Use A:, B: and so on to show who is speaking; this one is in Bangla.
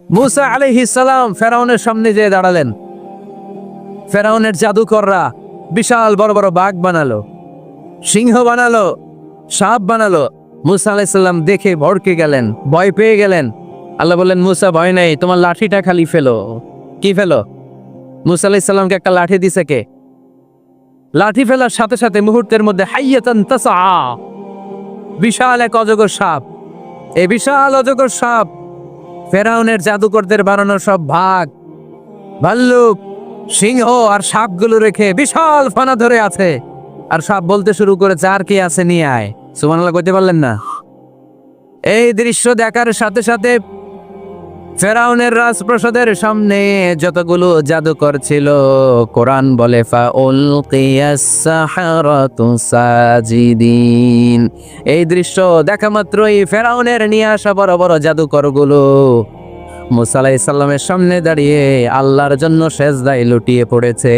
A: মুসা আলাইহিস সালাম ফেরাউনের সামনে যেয়ে দাঁড়ালেন। ফেরাউনের জাদুকররা বিশাল বড় বড় বাঘ বানালো, সিংহ বানালো, সাপ বানালো। মুসা আলাইহিস সালাম দেখে ভড়কে গেলেন, ভয় পেয়ে গেলেন। আল্লাহ বললেন, মুসা ভয় নাই, তোমার লাঠিটা খালি ফেলো। কি ফেলো? মুসা আলাইহিস সালামকে একটা লাঠি দিছে কে? লাঠি ফেলার সাথে সাথে মুহূর্তের মধ্যে হাইয়াতান তাসআ, বিশাল এক অজগর সাপ। এই বিশাল অজগর সাপ ফেরাউনের জাদুকরদের বানানো সব ভাগ, ভাল্লুক, সিংহ আর সাপগুলো রেখে বিশাল ফানা ধরে আছে। আর সাপ বলতে শুরু করেছে, আর কি আছে নিয়ে আয়। সুবহানাল্লাহ কইতে পারলেন না? এই দৃশ্য দেখার সাথে সাথে ফেরাউনের রাজপ্রাসাদের সামনে যতগুলো জাদুকর ছিল, কোরআন বলে ফাউলকিয়াস সাহারাতু সাজিদিন। এই দৃশ্য দেখা মাত্রই ফেরাউনের নিয়ে আসা বড় বড় জাদুকরগুলো মুসা আলাইহিস সালামের সামনে দাঁড়িয়ে আল্লাহর জন্য সেজদায় লুটিয়ে পড়েছে।